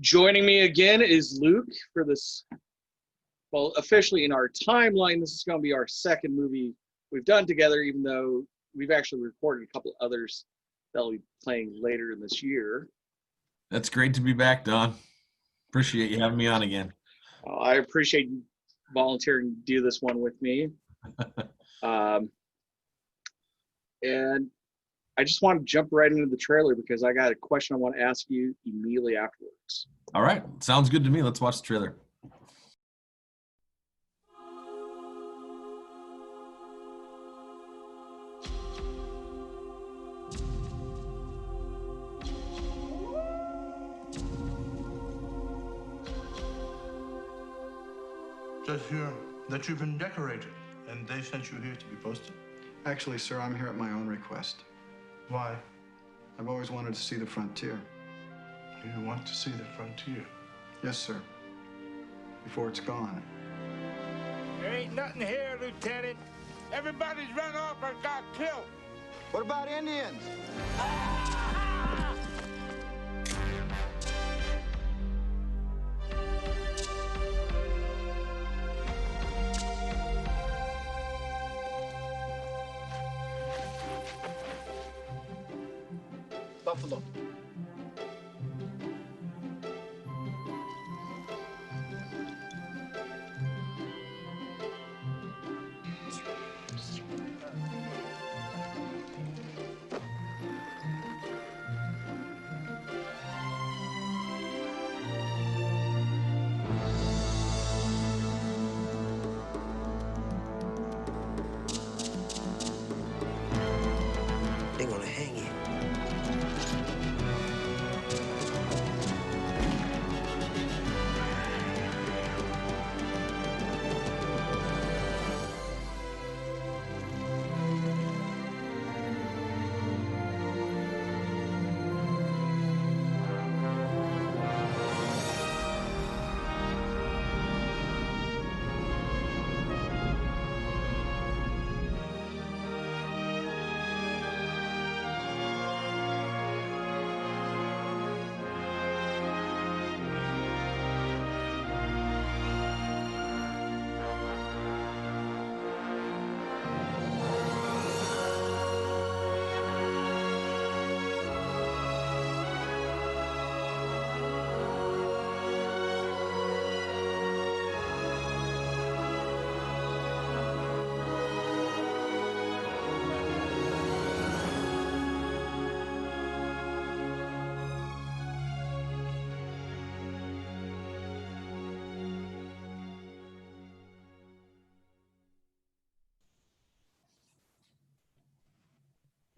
Joining me again is Luke for this, well, officially in our timeline, this is going to be our second movie we've done together, even though we've actually recorded a couple others that'll be playing later in this year. That's great to be back, Don. Appreciate you having me on again. I appreciate you volunteering to do this one with me. And I just want to jump right into the trailer because I got a question I want to ask you immediately afterwards. All right. Sounds good to me. Let's watch the trailer. Just hear that you've been decorated, and they sent you here to be posted. Actually, sir, I'm here at my own request. Why? I've always wanted to see the frontier. You want to see the frontier? Yes, sir. Before it's gone. There ain't nothing here, Lieutenant. Everybody's run off or got killed. What about Indians? Buffalo. They're gonna hang you.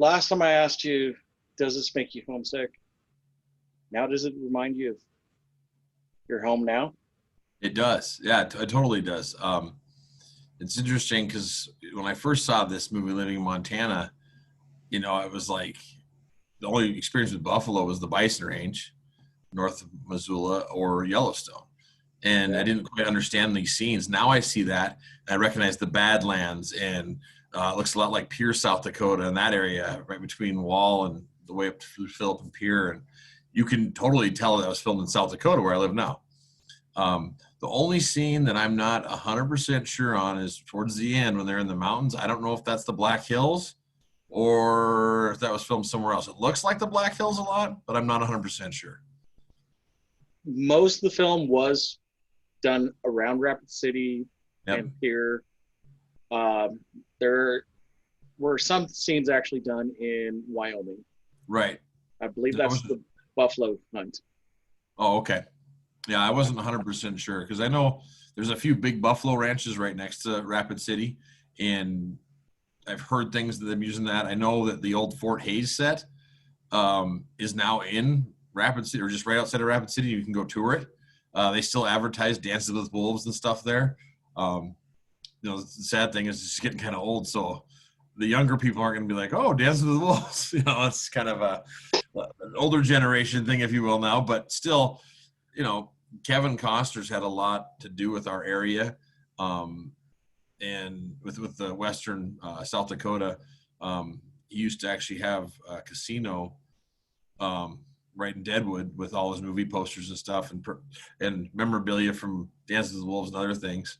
Last time I asked you, does this make you homesick? Now does it remind you of your home now? It does. Yeah, it totally does. It's interesting because when I first saw this movie, living in Montana, it was like the only experience with buffalo was the bison range, north of Missoula or Yellowstone. And I didn't quite understand these scenes. Now I see that. I recognize the Badlands, and it looks a lot like Pierre, South Dakota, in that area, right between Wall and the way up to Philip and Pierre. And you can totally tell that was filmed in South Dakota, where I live now. The only scene that I'm not 100% sure on is towards the end when they're in the mountains. I don't know if that's the Black Hills or if that was filmed somewhere else. It looks like the Black Hills a lot, but I'm not 100% sure. Most of the film was done around Rapid City and Pierre. There were some scenes actually done in Wyoming. Right. I believe that's the buffalo hunt. Oh, okay. Yeah, I wasn't 100% sure because I know there's a few big buffalo ranches right next to Rapid City, and I've heard things that they're using that. I know that the old Fort Hays set is now in Rapid City, or just right outside of Rapid City. You can go tour it. They still advertise Dances with Wolves and stuff there. The sad thing is it's getting kind of old, so the younger people aren't going to be like, oh, Dances with Wolves. It's kind of an older generation thing, if you will, now. But still, Kevin Costner's had a lot to do with our area, and with the western South Dakota. He used to actually have a casino right in Deadwood with all his movie posters and stuff and memorabilia from Dances with the Wolves and other things.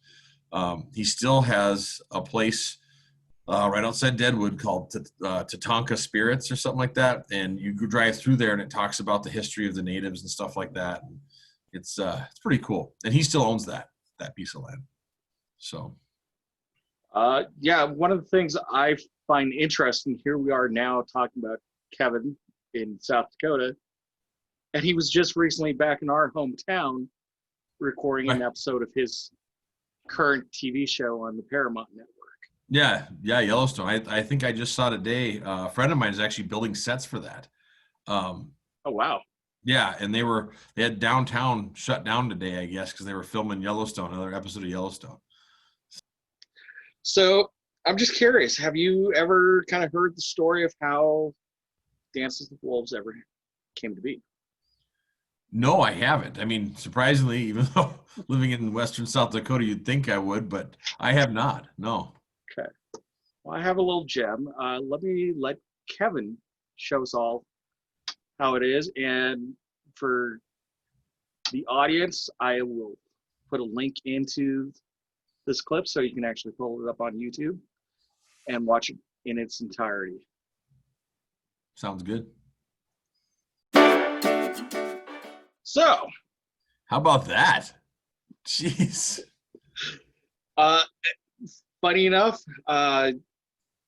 He still has a place right outside Deadwood called Tatanka Spirits or something like that. And you go drive through there and it talks about the history of the natives and stuff like that. And it's pretty cool. And he still owns that piece of land. So. Yeah, one of the things I find interesting, here we are now talking about Kevin in South Dakota, and he was just recently back in our hometown recording an episode of his current TV show on the Paramount Network. Yeah, Yellowstone. I think I just saw today, a friend of mine is actually building sets for that. Oh, wow. Yeah, and they had downtown shut down today, I guess, because they were filming Yellowstone, another episode of Yellowstone. So I'm just curious, have you ever kind of heard the story of how Dances with Wolves ever came to be? No, I haven't. I mean, surprisingly, even though living in Western South Dakota, you'd think I would, but I have not. No. Okay. Well, I have a little gem. Let Kevin show us all how it is. And for the audience, I will put a link into this clip so you can actually pull it up on YouTube and watch it in its entirety. Sounds good. So, how about that? Jeez. Funny enough,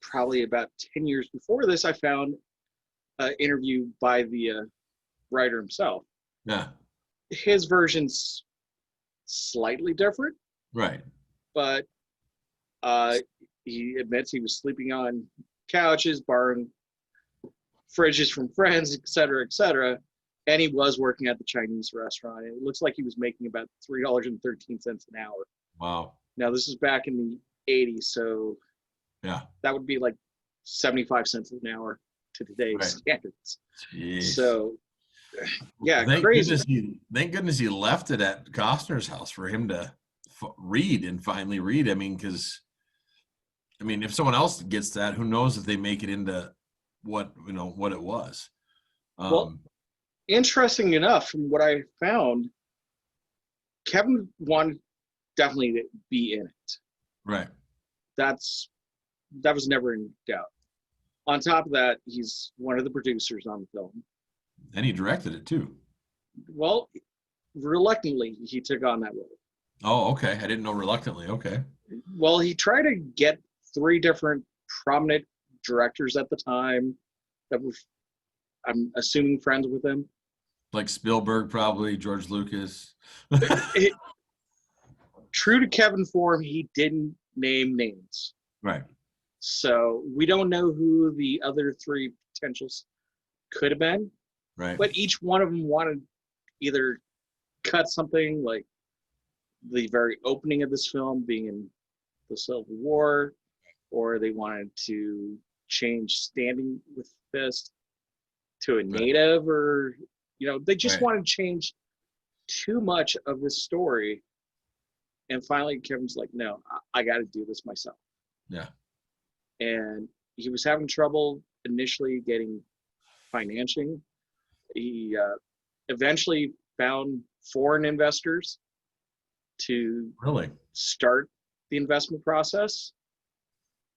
probably about 10 years before this, I found an interview by the writer himself. Yeah. His version's slightly different. Right. But he admits he was sleeping on couches, borrowing fridges from friends, et cetera, and he was working at the Chinese restaurant. And it looks like he was making about $3.13 an hour. Wow. Now, this is back in the 80s, so yeah, that would be like 75 cents an hour to today's standards. Jeez. So, yeah, thank crazy. Thank goodness he left it at Costner's house for him to read and finally read. I mean, because if someone else gets that, who knows if they make it into what it was. Well, interesting enough, from what I found, Kevin wanted definitely to be in it. Right. That was never in doubt. On top of that, he's one of the producers on the film. And he directed it too. Well, reluctantly, he took on that role. Oh, okay. I didn't know reluctantly. Okay. Well, he tried to get 3 different prominent directors at the time that were, I'm assuming, friends with him. Like Spielberg, probably, George Lucas. True to Kevin form, he didn't name names. Right. So we don't know who the other 3 potentials could have been. Right. But each one of them wanted either cut something like the very opening of this film being in the Civil War, or they wanted to change Standing with Fist to a native, or they just wanted to change too much of this story. And finally, Kevin's like, no, I got to do this myself. Yeah. And he was having trouble initially getting financing. He eventually found foreign investors to really start the investment process.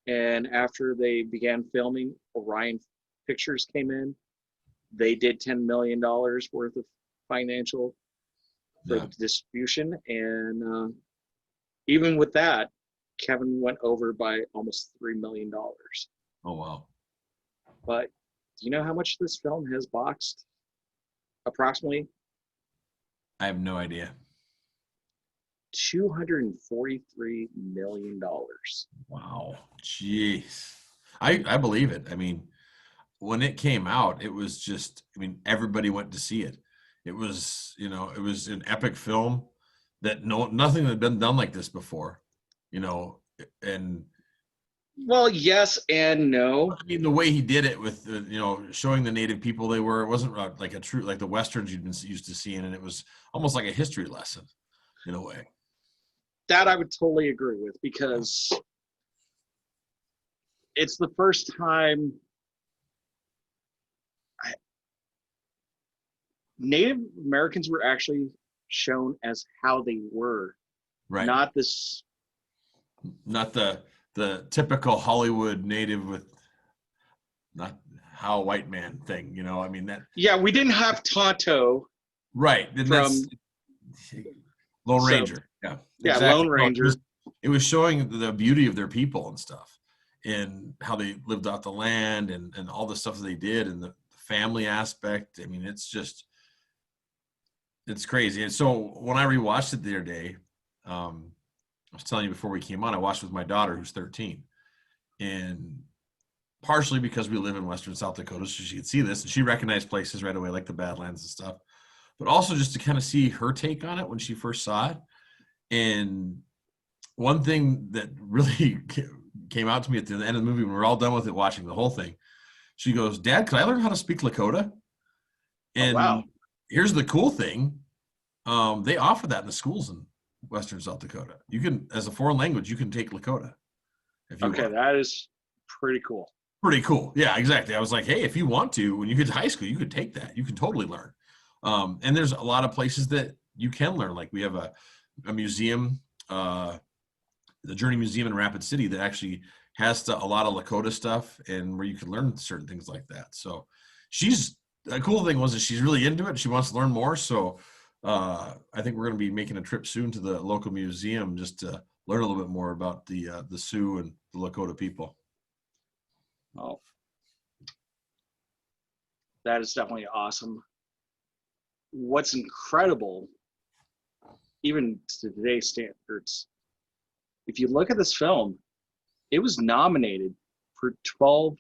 And after they began filming, Orion Pictures came in. They did $10 million worth of financial for the distribution. And even with that, Kevin went over by almost $3 million. Oh, wow. But do you know how much this film has boxed? Approximately? I have no idea. $243 million. Wow. Jeez. I believe it. I mean, when it came out, it was just, everybody went to see it. It was, it was an epic film that nothing had been done like this before, and well, yes and no. The way he did it with showing the native people they were, it wasn't like a true, like the Westerns you'd been used to seeing, and it was almost like a history lesson in a way. That I would totally agree with, because it's the first time Native Americans were actually shown as how they were, Right. not this. Not the typical Hollywood native with not how a white man thing, you know. I mean that. Yeah, we didn't have Tonto. Right. And From Lone so- Ranger. Yeah. Yeah, exactly. Lone Ranger. It was showing the beauty of their people and stuff, and how they lived off the land, and all the stuff that they did, and the family aspect. I mean, it's crazy. And so when I rewatched it the other day, I was telling you before we came on, I watched with my daughter who's 13, and partially because we live in Western South Dakota, so she could see this, and she recognized places right away, like the Badlands and stuff, but also just to kind of see her take on it when she first saw it. And one thing that really came out to me at the end of the movie, when we were all done with it, watching the whole thing, she goes, "Dad, can I learn how to speak Lakota?" And wow. Here's the cool thing. They offer that in the schools in Western South Dakota. You can, as a foreign language, you can take Lakota. If you Okay, want. that is pretty cool. Pretty cool. Yeah, exactly. I was like, hey, if you want to, when you get to high school, you could take that. You can totally learn. And there's a lot of places that you can learn. Like we have a museum, the Journey Museum in Rapid City, that actually has a lot of Lakota stuff, and where you can learn certain things like that. So the cool thing was that she's really into it. She wants to learn more. So I think we're going to be making a trip soon to the local museum just to learn a little bit more about the Sioux and the Lakota people. Oh, that is definitely awesome. What's incredible, even to today's standards, if you look at this film, it was nominated for 12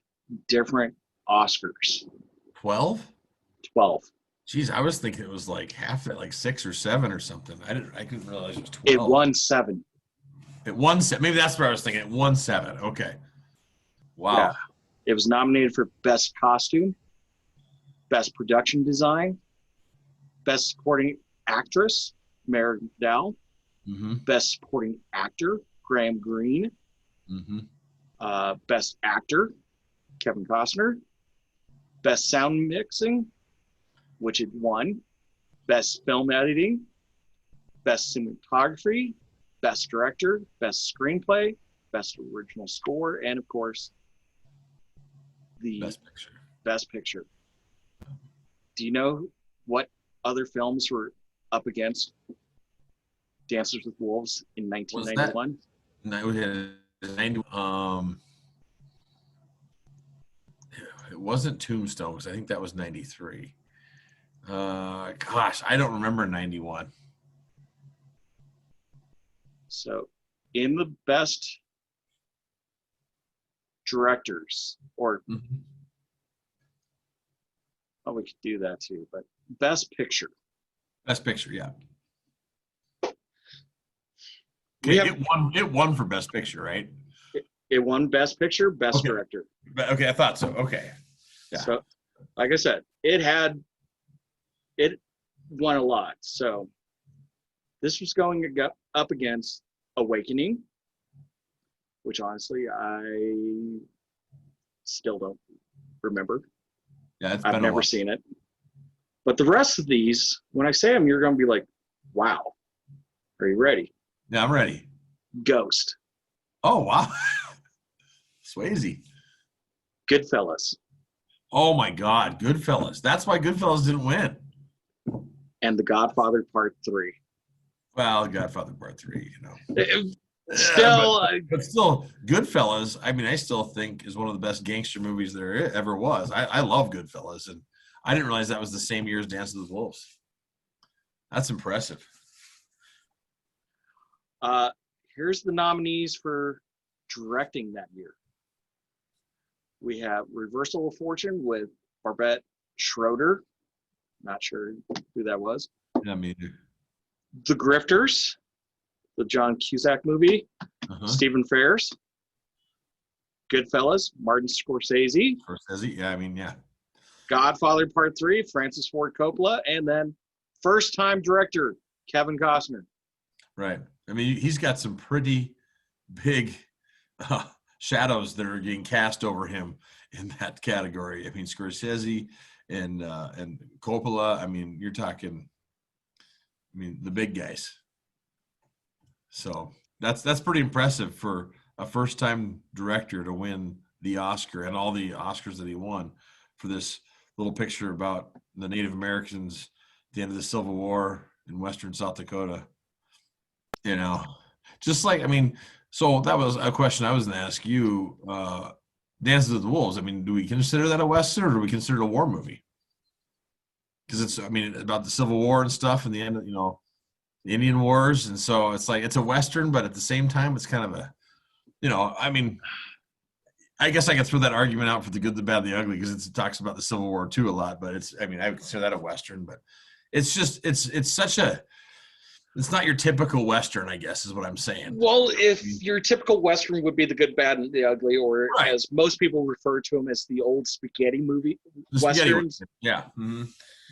different Oscars. 12? 12. Jeez, I was thinking it was like half that, like 6 or 7 or something. I couldn't realize it was 12. It won 7. It won 7. Maybe that's where I was thinking. It won 7. Okay. Wow. Yeah. It was nominated for Best Costume, Best Production Design, Best Supporting Actress, Mary Dowell, Mm-hmm. Best Supporting Actor, Graham Greene, Mm-hmm. Best Actor, Kevin Costner, Best Sound Mixing, which it won, Best Film Editing, Best Cinematography, Best Director, Best Screenplay, Best Original Score, and of course, the Best Picture. Do you know what other films were up against Dances with Wolves in 1991? No, it wasn't Tombstone, because I think that was 93. Gosh, I don't remember 91. So, in the Best Directors, or oh, we could do that too, but Best Picture. Best Picture, yeah. We Okay, have- it won for Best Picture, right? It won Best Picture, Best Okay. Director. Okay, I thought so. Okay. Yeah. So, like I said, it won a lot. So, this was going up against Awakening, which honestly I still don't remember. Yeah, it's I've been a never while. seen it. But the rest of these, when I say them, you're going to be like, wow. Are you ready? Yeah, I'm ready. Ghost, Oh, wow. Swayze. Goodfellas, Oh, my God. Goodfellas. That's why Goodfellas didn't win. and The Godfather Part 3. Well, Godfather Part 3, you know. Still, But still, Goodfellas, I mean, I still think is one of the best gangster movies there ever was. I love Goodfellas, and I didn't realize that was the same year as Dances with Wolves. That's impressive. here's the nominees for directing that year. We have Reversal of Fortune with Barbette Schroeder. Not sure who that was. Yeah, me too. The Grifters, the John Cusack movie. Uh-huh. Stephen Ferris. Goodfellas, Martin Scorsese. Scorsese, yeah, I mean, yeah. Godfather Part 3, Francis Ford Coppola. And then first-time director, Kevin Costner. Right. I mean, he's got some pretty big shadows that are getting cast over him in that category. I mean, Scorsese and Coppola. I mean, you're talking, the big guys. So that's pretty impressive for a first-time director to win the Oscar and all the Oscars that he won for this little picture about the Native Americans at the end of the Civil War in Western South Dakota. Just like, so that was a question I was going to ask you. Dances with the Wolves. Do we consider that a Western, or do we consider it a war movie? Because it's, about the Civil War and stuff, and the end of, the Indian Wars, and so it's like it's a Western, but at the same time, it's kind of a, I guess I could throw that argument out for The Good, the Bad, the Ugly, because it talks about the Civil War too a lot. But it's, I would consider that a Western, but it's just it's such a, it's not your typical Western, I guess, is what I'm saying. Well, if your typical Western would be The Good, Bad, and the Ugly, or right, as most people refer to them as the old spaghetti movie Westerns, yeah,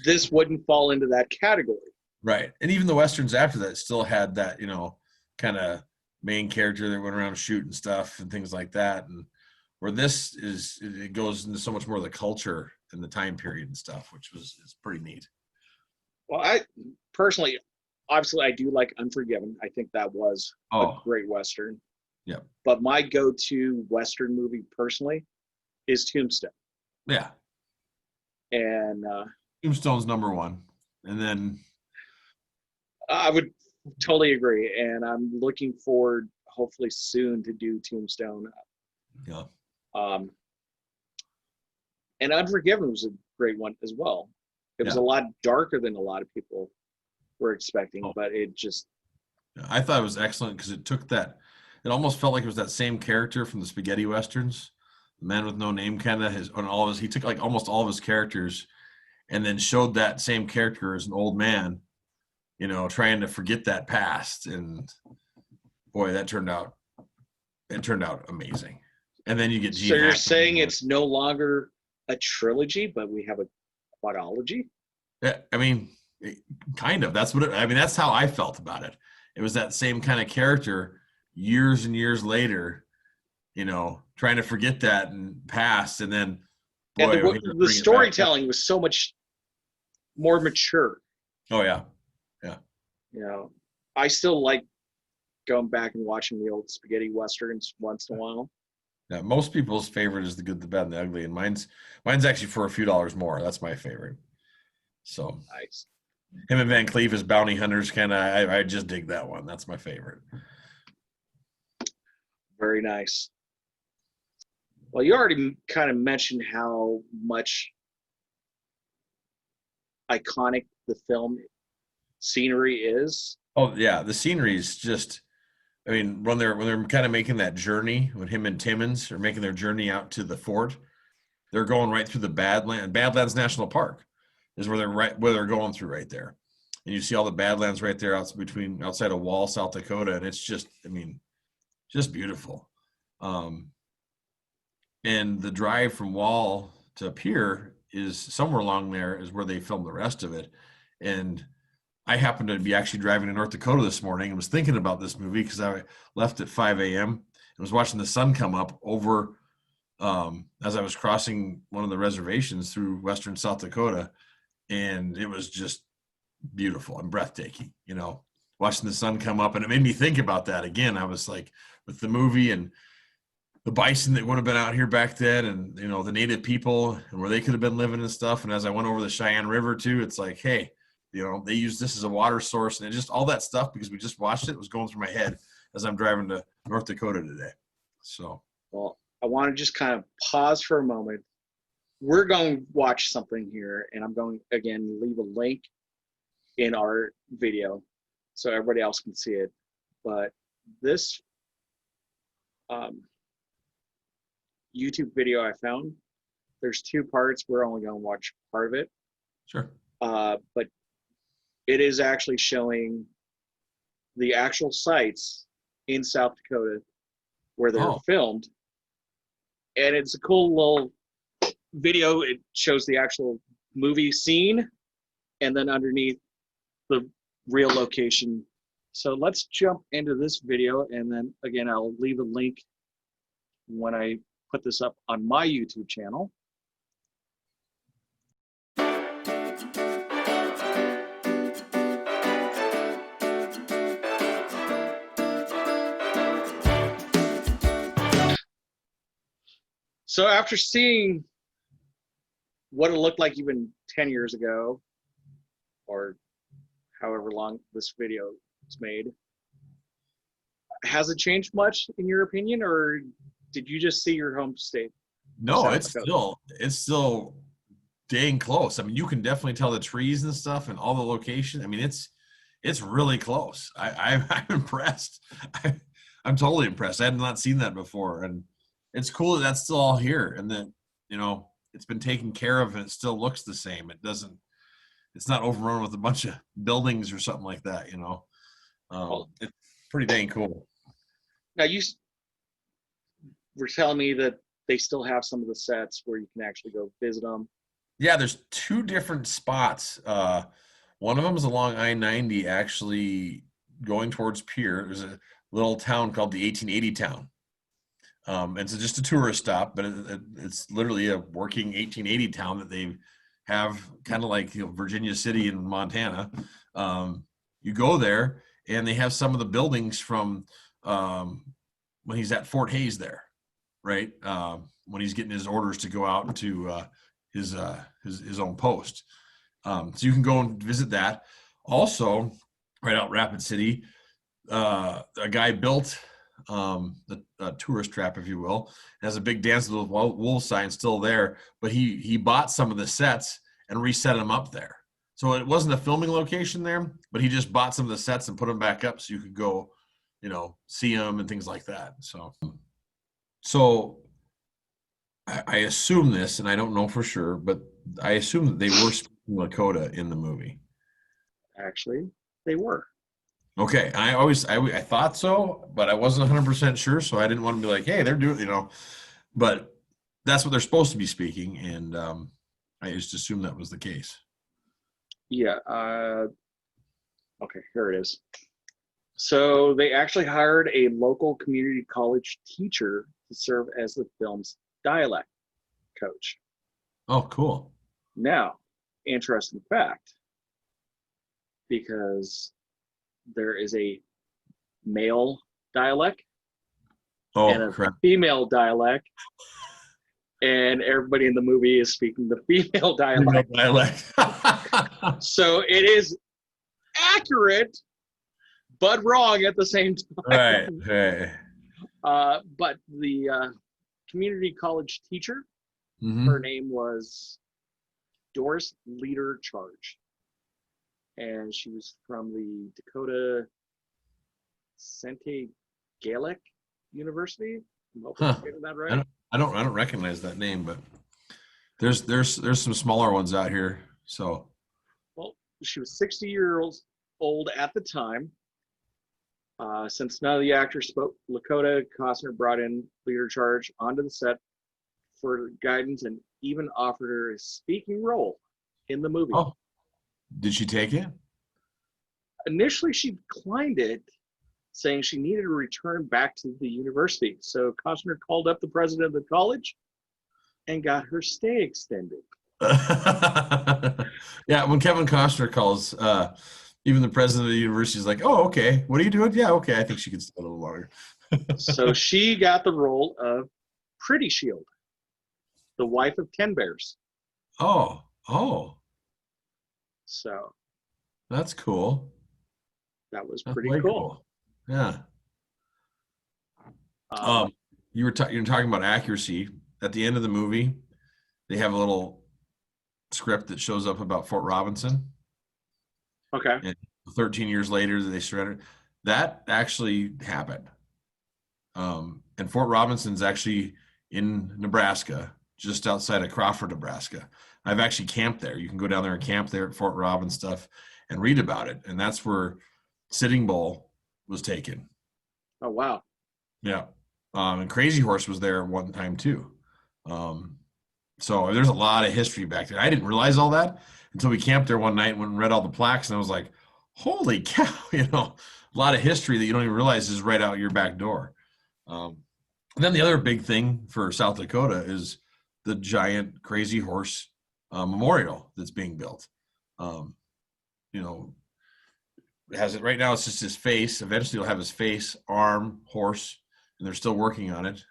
this wouldn't fall into that category. Right. And even the Westerns after that still had that, kind of main character that went around shooting stuff and things like that. And where this is, it goes into so much more of the culture and the time period and stuff, which is pretty neat. Well, I personally, obviously, I do like Unforgiven. I think that was a great Western. Yeah. But my go-to Western movie personally is Tombstone. Yeah. And Tombstone's number one. And then I would totally agree. And I'm looking forward, hopefully soon, to do Tombstone. Yeah. And Unforgiven was a great one as well. It was a lot darker than a lot of people were expecting, but it just... I thought it was excellent because it took that, it almost felt like it was that same character from the spaghetti Westerns, the Man with No Name, kind of he took like almost all of his characters and then showed that same character as an old man, trying to forget that past. And boy, it turned out amazing. And then you get Gene So you're Hackman. saying it's no longer a trilogy, but we have a quadrilogy? Yeah, kind of. That's what that's how I felt about it. It was that same kind of character years and years later, trying to forget that and past. And then boy, and the storytelling was so much more mature. Oh yeah. I still like going back and watching the old spaghetti Westerns once in a while. Yeah, most people's favorite is The Good, the Bad, and the Ugly, and mine's actually for a few dollars more. That's my favorite. So nice. Him and Van Cleef as bounty hunters, I just dig that one. That's my favorite. Very nice. Well, you already kind of mentioned how much iconic the film scenery is. Oh yeah, the scenery is just, when they're kind of making that journey, when him and Timmons are making their journey out to the fort, they're going right through the Badlands National Park is where they're going through right there. And you see all the Badlands right there outside of Wall, South Dakota. And it's just, just beautiful. And the drive from Wall to Pier is somewhere along there is where they filmed the rest of it. And I happened to be actually driving to North Dakota this morning and was thinking about this movie because I left at 5 a.m. and was watching the sun come up over as I was crossing one of the reservations through Western South Dakota. And it was just beautiful and breathtaking, watching the sun come up. And it made me think about that again. I was like, with the movie and the bison that would have been out here back then, and, the native people and where they could have been living and stuff. And as I went over the Cheyenne River too, it's like, hey, they use this as a water source, and just all that stuff, because we just watched it was going through my head as I'm driving to North Dakota today. So, well, I want to just kind of pause for a moment. We're going to watch something here, and I'm going again leave a link in our video so everybody else can see it. But this YouTube video I found, there's two parts. We're only going to watch part of it. Sure. But it is actually showing the actual sites in South Dakota where they're filmed. And it's a cool little video. It shows the actual movie scene and then underneath the real location. So let's jump into this video, and then again, I'll leave a link when I put this up on my YouTube channel. So after seeing what it looked like even 10 years ago, or however long this video was made, has it changed much in your opinion, or did you just see your home state? No, South it's Dakota? still dang close. I mean, you can definitely tell the trees and stuff and all the location. I mean, it's really close. I'm impressed. I'm totally impressed. I had not seen that before, and it's cool that that's still all here, and that it's been taken care of, and it still looks the same. It's not overrun with a bunch of buildings or something like that. It's pretty dang cool. Now you were telling me that they still have some of the sets where you can actually go visit them. Yeah, there's two different spots. One of them is along I-90, actually going towards Pier. There's a little town called the 1880 town. It's just a tourist stop, but it's literally a working 1880 town that they have, kind of like Virginia City in Montana. You go there, and they have some of the buildings from when he's at Fort Hays there, right? When he's getting his orders to go out to his own post. So you can go and visit that. Also, right out Rapid City, a guy built a tourist trap, if you will. It has a big Dance with Wolves sign still there, but he bought some of the sets and reset them up there. So it wasn't a filming location there, but he just bought some of the sets and put them back up so you could go, see them and things like that. So I assume this, and I don't know for sure, but I assume that they were speaking Lakota in the movie. Actually, they were. Okay, I thought so, but I wasn't 100% sure, so I didn't want to be like, hey, they're doing, but that's what they're supposed to be speaking, and I just assumed that was the case. Yeah. Okay, here it is. So they actually hired a local community college teacher to serve as the film's dialect coach. Oh, cool. Now, interesting fact, because there is a male dialect and a female dialect, and everybody in the movie is speaking the female dialect. So it is accurate, but wrong at the same time. Right. But the community college teacher, Mm-hmm. her name was Doris Leader Charge, and she was from the Dakota Sente Gaelic University. I'm hoping I'm getting that right. I don't recognize that name, but there's some smaller ones out here. So, well, she was 60 years old at the time. Since none of the actors spoke Lakota, Costner brought in Leader Charge onto the set for guidance and even offered her a speaking role in the movie. Oh, did she take it? Initially, she declined it, saying she needed to return back to the university. So Costner called up the president of the college and got her stay extended. Yeah, when Kevin Costner calls, even the president of the university is like, oh, okay, what are you doing? Yeah, okay, I think she could stay a little longer. So she got the role of Pretty Shield, the wife of Ten Bears. Oh. So that's cool. That was pretty cool. Yeah. You're talking about accuracy. At the end of the movie, they have a little script that shows up about Fort Robinson. Okay. And 13 years later, they surrendered. That actually happened. And Fort Robinson's actually in Nebraska, just outside of Crawford, Nebraska. I've actually camped there. You can go down there and camp there at Fort Robin stuff and read about it. And that's where Sitting Bull was taken. Oh, wow. Yeah. And Crazy Horse was there one time too. So there's a lot of history back there. I didn't realize all that until we camped there one night and went and read all the plaques. And I was like, holy cow, a lot of history that you don't even realize is right out your back door. And then the other big thing for South Dakota is the giant Crazy Horse memorial that's being built. It has it right now. It's just his face. Eventually, he'll have his face, arm, horse, and they're still working on it.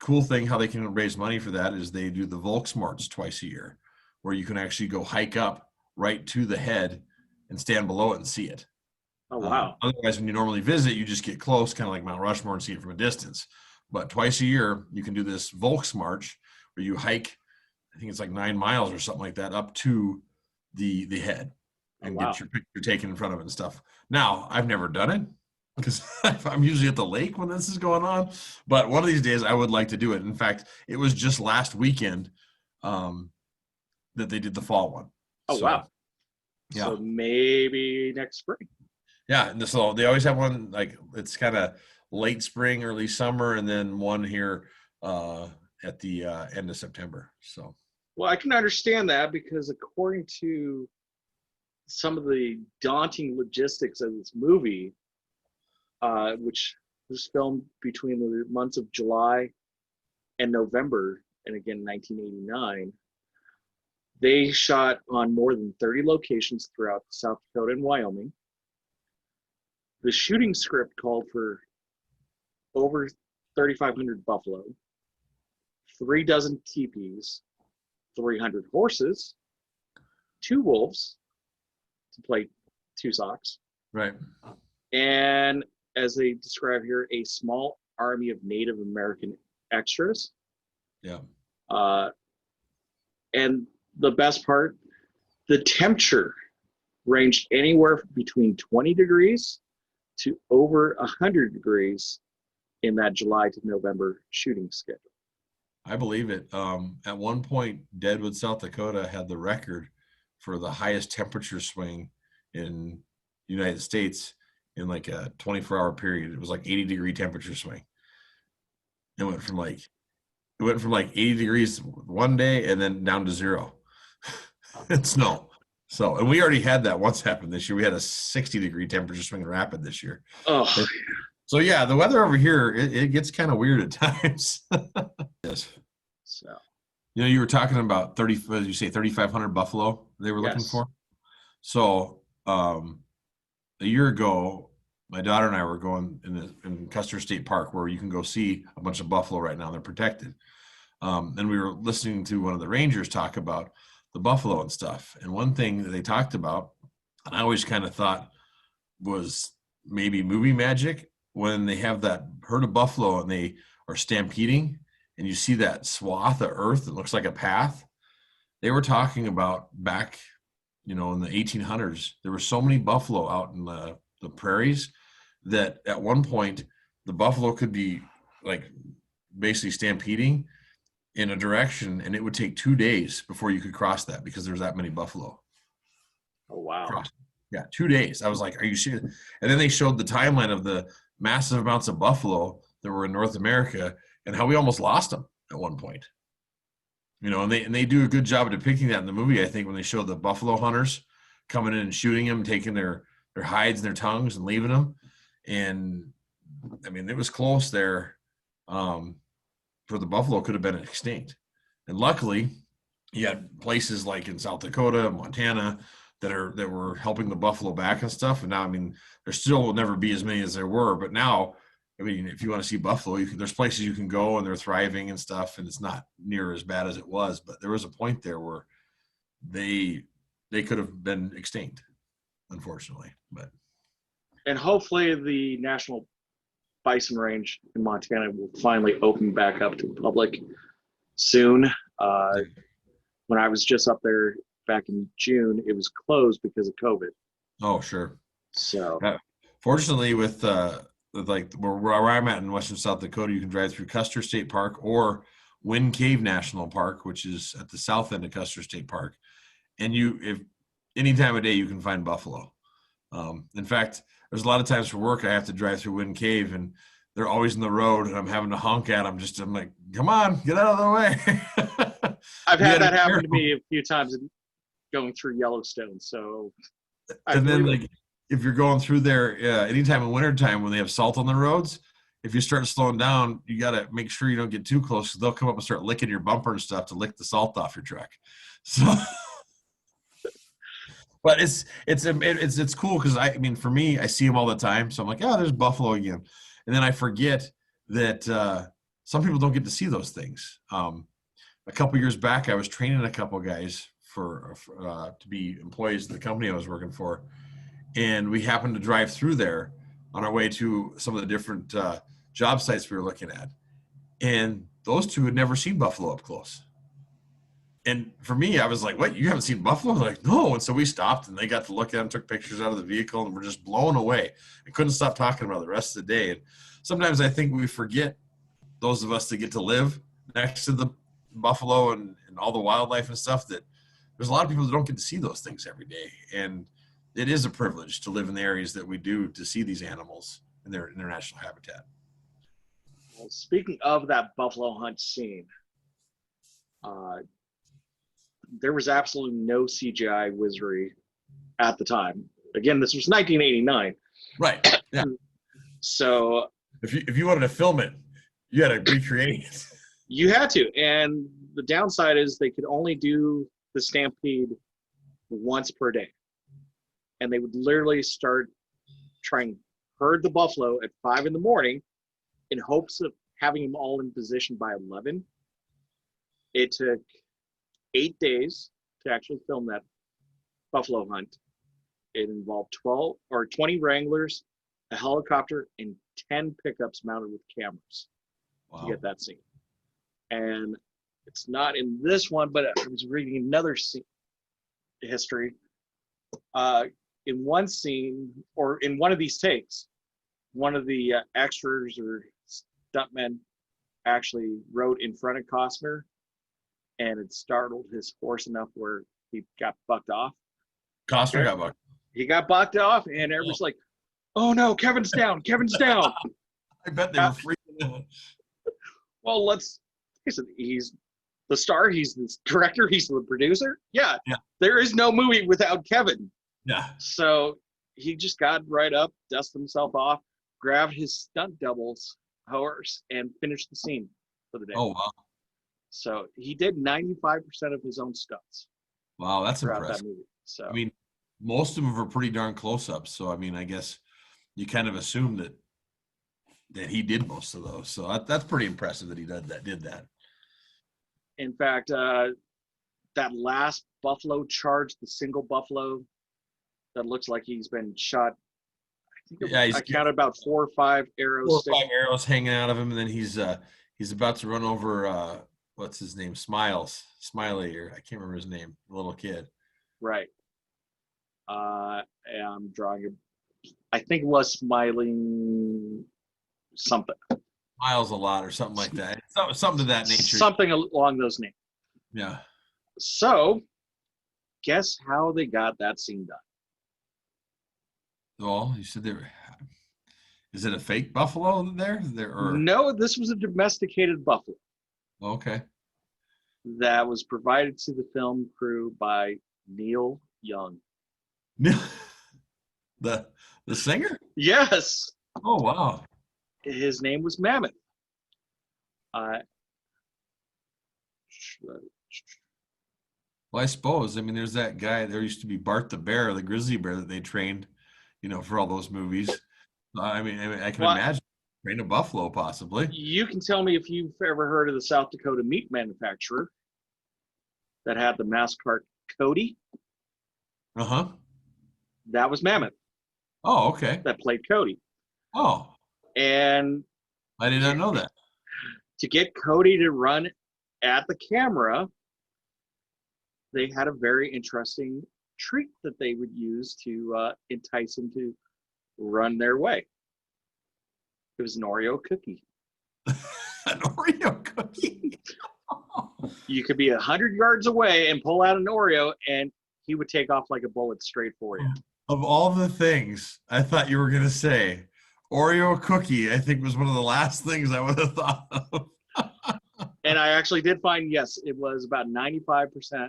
cool thing how they can raise money for that is they do the Volksmarts twice a year, where you can actually go hike up right to the head and stand below it and see it. Oh, wow. Otherwise, when you normally visit, you just get close, kind of like Mount Rushmore, and see it from a distance. But twice a year, you can do this Volksmarch where you hike, I think it's like 9 miles or something like that, up to the head and get your picture taken in front of it and stuff. Now, I've never done it because I'm usually at the lake when this is going on. But one of these days, I would like to do it. In fact, it was just last weekend that they did the fall one. Oh, So, wow. Yeah. So maybe next spring. Yeah, and so they always have one, like it's kind of late spring, early summer, and then one here at the end of September. So, Well, I can understand that because according to some of the daunting logistics of this movie, which was filmed between the months of July and November, and again 1989, they shot on more than 30 locations throughout South Dakota and Wyoming. The shooting script called for over 3,500 buffalo, 3 dozen teepees, 300 horses, 2 wolves to play 2 socks, right. and as they describe here, a small army of Native American extras. Yeah. And the best part, the temperature ranged anywhere between 20 degrees to over 100 degrees in that July to November shooting schedule. I believe it. At one point, Deadwood, South Dakota had the record for the highest temperature swing in the United States in like a 24-hour period. It was like 80-degree temperature swing. It went from like 80 degrees one day and then down to 0 and snow. So, and we already had that once happen this year. We had a 60-degree temperature swing in Rapid this year. Oh, So yeah, the weather over here, it gets kind of weird at times. Yes. so You know, you were talking about 3,500 buffalo they were looking Yes. for. So a year ago, my daughter and I were going in Costner State Park, where you can go see a bunch of buffalo right now. They're protected. And we were listening to one of the rangers talk about the buffalo and stuff. And one thing that they talked about, and I always kind of thought was maybe movie magic, when they have that herd of buffalo and they are stampeding and you see that swath of earth that looks like a path. They were talking about back, in the 1800s, there were so many buffalo out in the prairies that at one point the buffalo could be like basically stampeding in a direction, and it would take 2 days before you could cross that because there's that many buffalo. oh wow. Yeah, 2 days. I was like, are you serious? And then they showed the timeline of the massive amounts of buffalo that were in North America and how we almost lost them at one point. And they do a good job of depicting that in the movie, I think, when they show the buffalo hunters coming in and shooting them, taking their hides and their tongues and leaving them. And I mean, it was close there for the buffalo could have been extinct. And luckily, you had places like in South Dakota, Montana, that were helping the buffalo back and stuff. And now, I mean, there still will never be as many as there were, but now, I mean, if you want to see buffalo, there's places you can go and they're thriving and stuff, and it's not near as bad as it was. But there was a point there where they could have been extinct, unfortunately. And hopefully the National Bison Range in Montana will finally open back up to the public soon. When I was just up there back in June, it was closed because of COVID. Oh, sure. So fortunately, with like where I'm at in Western South Dakota, you can drive through Costner State Park or Wind Cave National Park, which is at the south end of Costner State Park. And if any time of day, you can find buffalo. In fact, there's a lot of times for work, I have to drive through Wind Cave and they're always in the road and I'm having to honk at them. I'm like, come on, get out of the way. I've had that happen to me a few times going through Yellowstone. So and then like, if you're going through there, anytime in wintertime when they have salt on the roads, if you start slowing down, you got to make sure you don't get too close because they'll come up and start licking your bumper and stuff to lick the salt off your truck. So, but it's cool because I mean, for me, I see them all the time. So I'm like, oh, there's buffalo again. And then I forget that some people don't get to see those things. A couple years back, I was training a couple guys for to be employees of the company I was working for, and we happened to drive through there on our way to some of the different job sites we were looking at, and those two had never seen buffalo up close. And for me, I was like, "What? You haven't seen buffalo?" They're like, "No." And so we stopped, and they got to look at them, took pictures out of the vehicle, and were just blown away. I couldn't stop talking about it the rest of the day. And sometimes I think we forget, those of us that get to live next to the buffalo and all the wildlife and stuff, that there's a lot of people that don't get to see those things every day. And it is a privilege to live in the areas that we do, to see these animals in their natural habitat. Well, speaking of that buffalo hunt scene, there was absolutely no CGI wizardry at the time. Again, this was 1989. Right. Yeah. So If you wanted to film it, you had to recreate it. you had to. And the downside is they could only do the stampede once per day. And they would literally start trying to herd the buffalo at 5 in the morning in hopes of having them all in position by 11. It took 8 days to actually film that buffalo hunt. It involved 20 wranglers, a helicopter, and 10 pickups mounted with cameras to get that scene. And it's not in this one, but I was reading another scene history. In one scene, or in one of these takes, one of the extras or stuntmen actually rode in front of Costner, and it startled his horse enough where he got bucked off. Costner got bucked. He got bucked off, and everyone's like, "Oh no, Kevin's down! Kevin's down!" I bet they were freaking out. Well, let's face it, he's the star, he's the director, he's the producer. Yeah. There is no movie without Kevin. Yeah. So he just got right up, dusted himself off, grabbed his stunt double's horse, and finished the scene for the day. Oh, wow. So he did 95% of his own stunts. Wow, that's throughout impressive. that movie. So I mean, most of them are pretty darn close-ups. So, I mean, I guess you kind of assume that he did most of those. So that's pretty impressive that he did that. in fact, that last buffalo charge, the single buffalo that looks like he's been shot. I counted about 4 or 5 arrows. 4 or 5 arrows hanging out of him, and then he's about to run over what's his name? Smiley, or I can't remember his name, the little kid. Right. I'm drawing I think it was Smiling something. Miles a lot or something like that. Something to that nature. Something along those names. Yeah. So, guess how they got that scene done? Well, you said is it a fake buffalo there? No, this was a domesticated buffalo. Okay. That was provided to the film crew by Neil Young. The singer? Yes. Oh, wow. His name was Mammoth. Well, I suppose. I mean, there's that guy. There used to be Bart the bear, the grizzly bear that they trained, for all those movies. I mean, I can imagine train a buffalo possibly. You can tell me if you've ever heard of the South Dakota meat manufacturer that had the mascot Cody. Uh-huh. That was Mammoth. Oh, okay. That played Cody. Oh. And I did not know that. To get Cody to run at the camera, they had a very interesting treat that they would use to entice him to run their way. It was an Oreo cookie. An Oreo cookie? You could be 100 yards away and pull out an Oreo, and he would take off like a bullet straight for you. Of all the things I thought you were going to say, Oreo cookie, I think, was one of the last things I would have thought of. And I actually did find, yes, it was about 95%.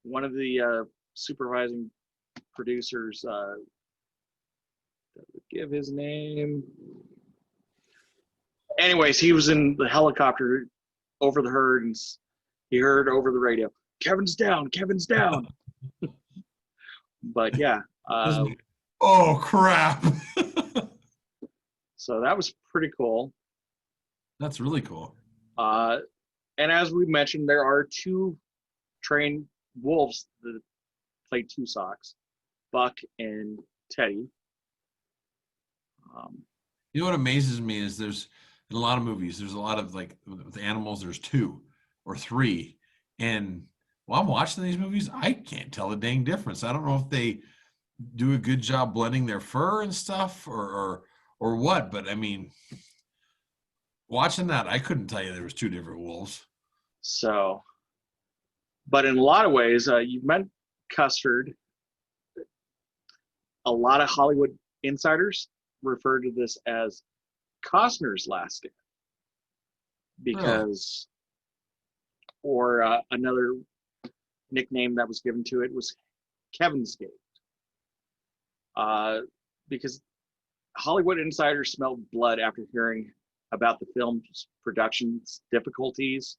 One of the supervising producers, give his name. Anyways, he was in the helicopter over the herd, and he heard over the radio, "Kevin's down, Kevin's down." But yeah. Oh, crap. So that was pretty cool. That's really cool. And as we mentioned, there are two trained wolves that play two socks, Buck and Teddy. You know what amazes me is there's in a lot of movies, there's a lot of like with animals, there's two or three. And while I'm watching these movies, I can't tell the dang difference. I don't know if they do a good job blending their fur and stuff or what, but I mean, watching that, I couldn't tell you there was two different wolves. So, but in a lot of ways, you've met Custard. A lot of Hollywood insiders refer to this as Costner's last stand because, or another nickname that was given to it was Kevin's Gate. Because Hollywood insiders smelled blood after hearing about the film's production's difficulties,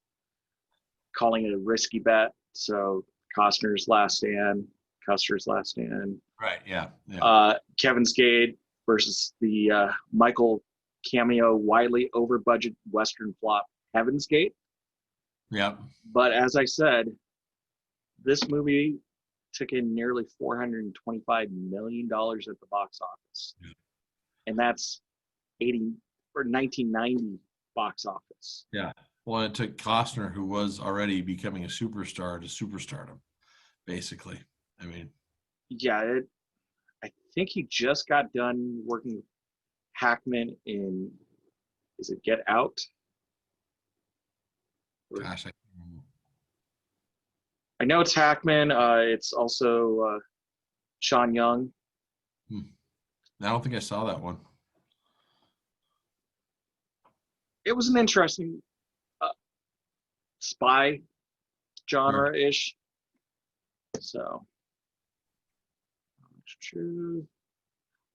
calling it a risky bet. So Costner's last stand, Custer's last stand. Right. Yeah. Kevin's Gate versus the Michael cameo, widely over budget Western flop Heaven's Gate. Yeah. But as I said, this movie took in nearly $425 million at the box office. Yeah. And that's 1990 box office. Yeah. Well, it took Costner, who was already becoming a superstar, to superstardom, basically. I mean, yeah, I think he just got done working with Hackman in, is it Get Out? gosh, I know it's Hackman. It's also Sean Young. I don't think I saw that one. It was an interesting spy genre-ish. So,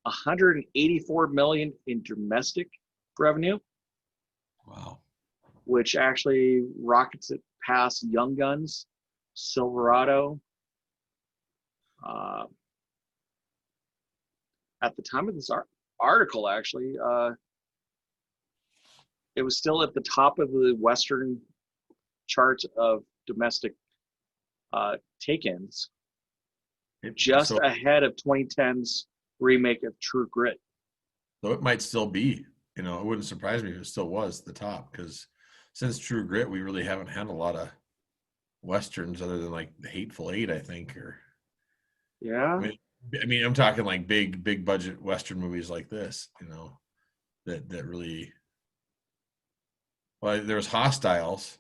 184 million in domestic revenue, Wow. which actually rockets it past Young Guns, Silverado. At the time of this article, actually, it was still at the top of the Western charts of domestic take-ins, just ahead of 2010's remake of True Grit. So it might still be, it wouldn't surprise me if it still was the top, because since True Grit, we really haven't had a lot of Westerns other than like The Hateful Eight, I think, or Yeah. I mean, I'm talking like big budget Western movies like this, that really, well, there was Hostiles,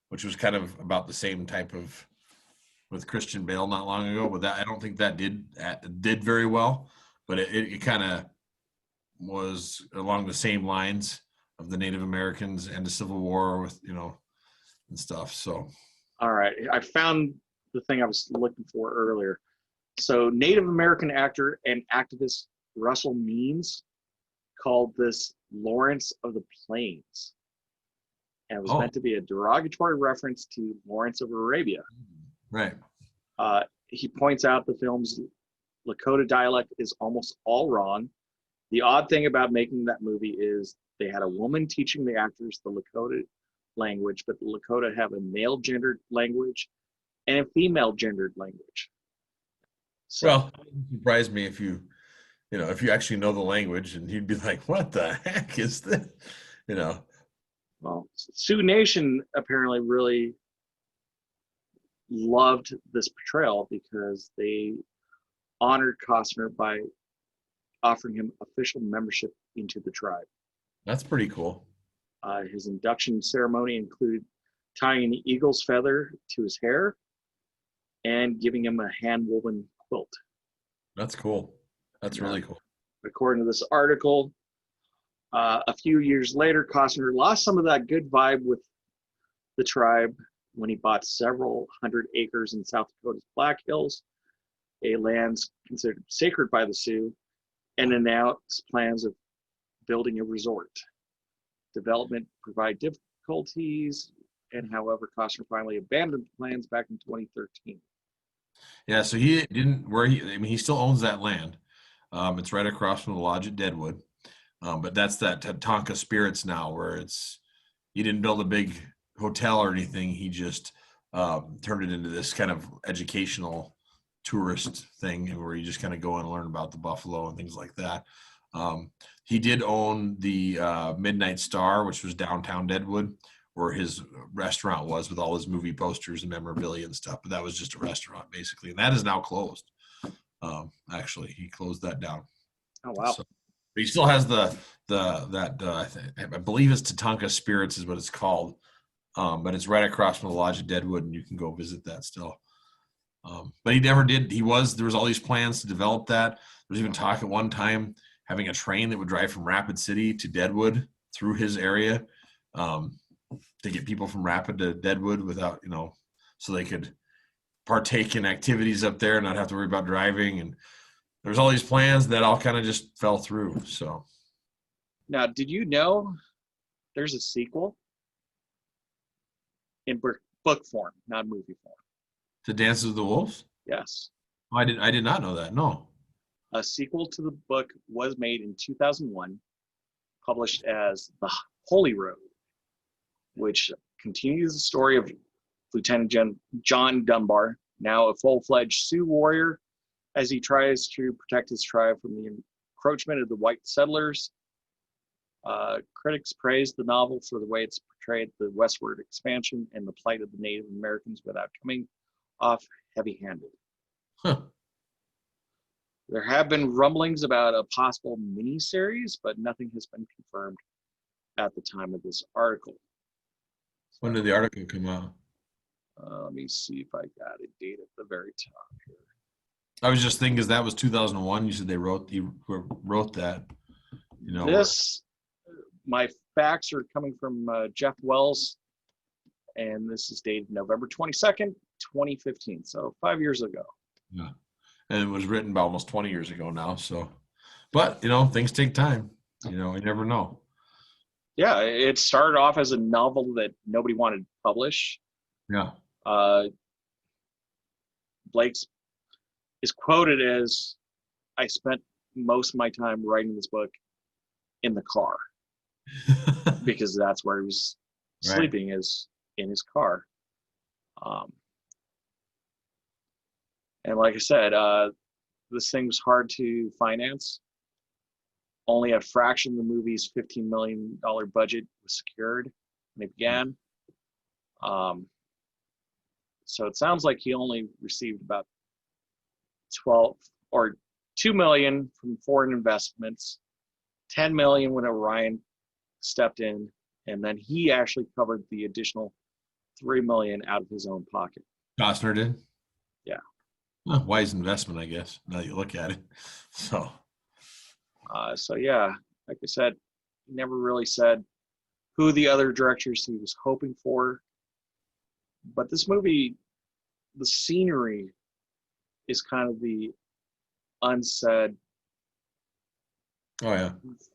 which was kind of about the same type of, with Christian Bale not long ago, but that I don't think that did very well, but it kind of was along the same lines of the Native Americans and the Civil War with, and stuff. So, All right. I found the thing I was looking for earlier. So Native American actor and activist Russell Means called this Lawrence of the Plains. And it was meant to be a derogatory reference to Lawrence of Arabia. Right. He points out the film's Lakota dialect is almost all wrong. The odd thing about making that movie is they had a woman teaching the actors the Lakota language, but the Lakota have a male gendered language and a female gendered language. So, Well, it wouldn't surprise me if you actually know the language, and you'd be like, what the heck is this? well, Sioux Nation apparently really loved this portrayal because they honored Costner by offering him official membership into the tribe. That's pretty cool. His induction ceremony included tying an eagle's feather to his hair and giving him a hand-woven quilt. That's cool. That's really cool. According to this article, a few years later, Costner lost some of that good vibe with the tribe when he bought several hundred acres in South Dakota's Black Hills, a land considered sacred by the Sioux, and announced plans of building a resort. Development provide difficulties, and however, Costner finally abandoned the plans back in 2013. Yeah, so he didn't he still owns that land. It's right across from the lodge at Deadwood. But that's that Tatanka Spirits now, where it's he didn't build a big hotel or anything. He just turned it into this kind of educational tourist thing where you just kind of go and learn about the buffalo and things like that. He did own the Midnight Star, which was downtown Deadwood, where his restaurant was with all his movie posters and memorabilia and stuff. But that was just a restaurant basically, and that is now closed. Actually, he closed that down. Oh wow! So, but he still has I believe it's Tatanka Spirits is what it's called, but it's right across from the Lodge of Deadwood, and you can go visit that still. But he never did. There was all these plans to develop that. There was even talk at one time having a train that would drive from Rapid City to Deadwood through his area, to get people from Rapid to Deadwood without, so they could partake in activities up there and not have to worry about driving. And there was all these plans that all kind of just fell through. So now, did you know there's a sequel in book form, not movie form? to Dances with the Wolves? Yes. I did not know that. No. A sequel to the book was made in 2001, published as The Holy Road, which continues the story of Lieutenant John Dunbar, now a full-fledged Sioux warrior, as he tries to protect his tribe from the encroachment of the white settlers. Critics praised the novel for the way it's portrayed the westward expansion and the plight of the Native Americans without coming off heavy-handed. Huh. There have been rumblings about a possible mini-series, but nothing has been confirmed at the time of this article. When did the article come out? Let me see if I got a date at the very top here. I was just thinking, because that was 2001. You said he wrote that. My facts are coming from Jeff Wells, and this is dated November 22nd, 2015. So 5 years ago. Yeah. And it was written about almost 20 years ago now. So, but, things take time. You never know. Yeah, it started off as a novel that nobody wanted to publish. Yeah. Blake's is quoted as, "I spent most of my time writing this book in the car," because that's where he was sleeping, is in his car. And like I said, this thing was hard to finance. Only a fraction of the movie's $15 million budget was secured when it began. So it sounds like he only received about $2 million from foreign investments, $10 million when Orion stepped in, and then he actually covered the additional $3 million out of his own pocket. Costner did? Yeah. Well, wise investment, I guess, now that you look at it. So yeah, like I said, he never really said who the other directors he was hoping for. But this movie, the scenery is kind of the unsaid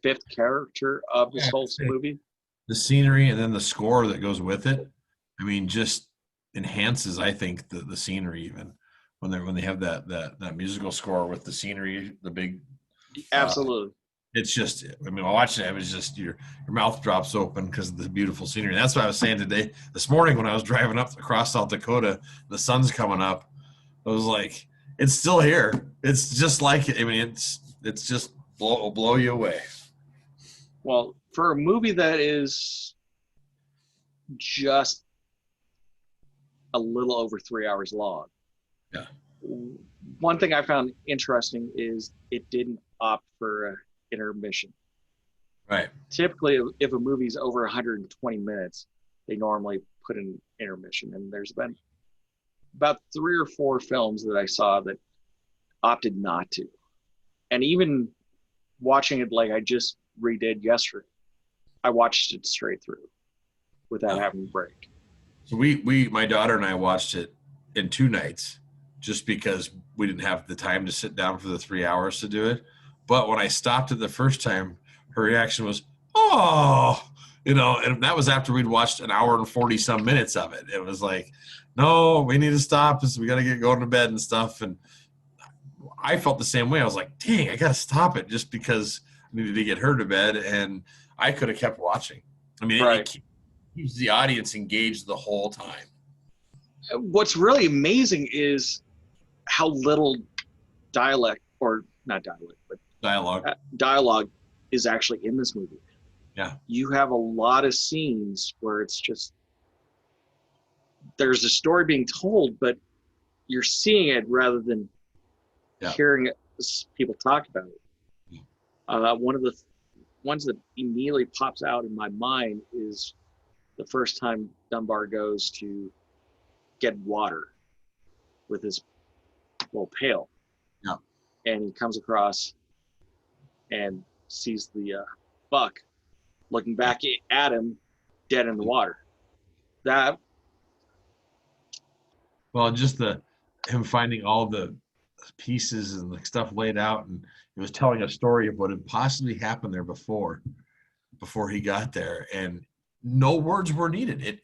fifth character of this whole movie. The scenery and then the score that goes with it, just enhances, I think, the scenery even when they have that musical score with the scenery, the big. Absolutely. It's just, watching it, it was just your mouth drops open because of the beautiful scenery. And that's what I was saying this morning when I was driving up across South Dakota, the sun's coming up. I was like, it's still here. It's just like, it's just will blow you away. Well, for a movie that is just a little over 3 hours long. Yeah. One thing I found interesting is it didn't opt for an intermission. Right. Typically, if a movie's over 120 minutes, they normally put an intermission. And there's been about 3 or 4 films that I saw that opted not to. And even watching it like I just redid yesterday, I watched it straight through without having a break. So my daughter and I watched it in 2 nights just because we didn't have the time to sit down for the 3 hours to do it. But when I stopped it the first time, her reaction was, "Oh," and that was after we'd watched an hour and 40 some minutes of it. It was like, "No, we need to stop this. We got to get going to bed and stuff." And I felt the same way. I was like, "Dang, I got to stop it," just because I needed to get her to bed, and I could have kept watching. Right. keeps the audience engaged the whole time. What's really amazing is how little dialect, or not dialect, but dialogue is actually in this movie. Yeah. You have a lot of scenes where it's just, there's a story being told, but you're seeing it rather than hearing it, people talk about it. One of the ones that immediately pops out in my mind is the first time Dunbar goes to get water with his little pail. Yeah. And he comes across and sees the buck looking back at him, dead in the water. That. Well, just him finding all the pieces and the stuff laid out, and it was telling a story of what had possibly happened there before he got there, and no words were needed.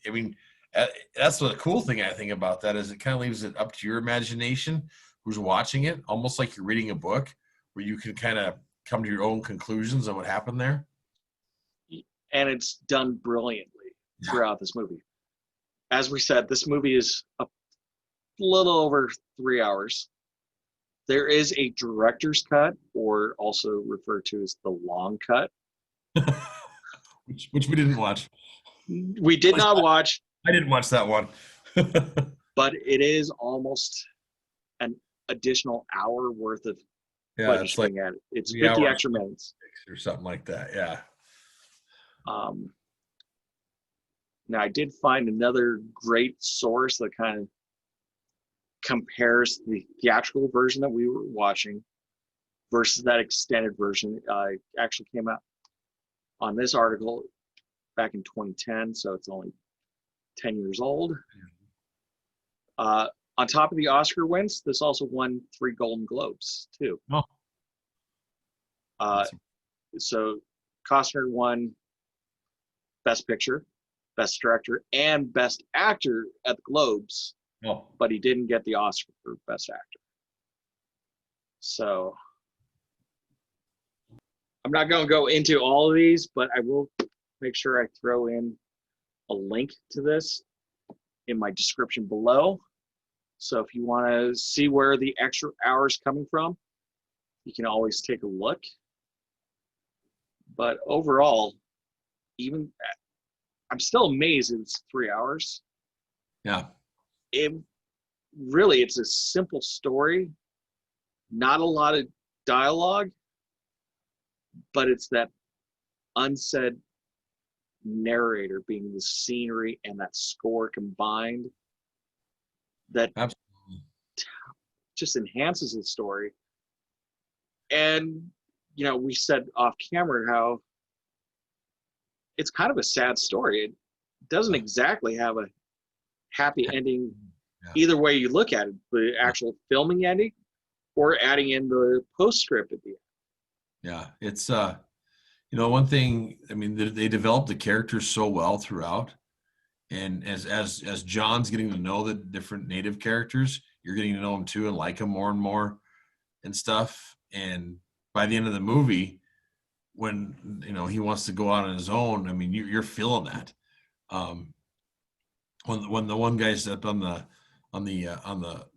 That's the cool thing I think about that is it kind of leaves it up to your imagination, who's watching it, almost like you're reading a book, where you can kind of come to your own conclusions on what happened there. And it's done brilliantly throughout this movie. As we said, this movie is a little over 3 hours. There is a director's cut, or also referred to as the long cut, which we didn't watch. We did not watch. I didn't watch that one. But it is almost an additional hour worth of footage being added. It's 50 extra minutes or something like that. Yeah. Now I did find another great source that kind of compares the theatrical version that we were watching versus that extended version. Actually came out on this article back in 2010, so it's only 10 years old. On top of the Oscar wins, this also won 3 Golden Globes too. Oh. So Costner won Best Picture, Best Director, and Best Actor at the Globes. Oh. But he didn't get the Oscar for Best Actor. So I'm not going to go into all of these, but I will make sure I throw in a link to this in my description below. So if you want to see where the extra hours coming from, you can always take a look. But overall, I'm still amazed it's 3 hours. Yeah. It's a simple story, not a lot of dialogue, but it's that unsaid narrator being the scenery and that score combined that Absolutely just enhances the story. And we said off camera how it's kind of a sad story. It doesn't exactly have a happy ending either way you look at it, the actual filming ending or adding in the postscript at the end. Yeah, it's one thing, they developed the characters so well throughout, and as John's getting to know the different native characters, you're getting to know them too and like them more and more and stuff. And by the end of the movie, when he wants to go out on his own, you're feeling that. When the one guy's up on the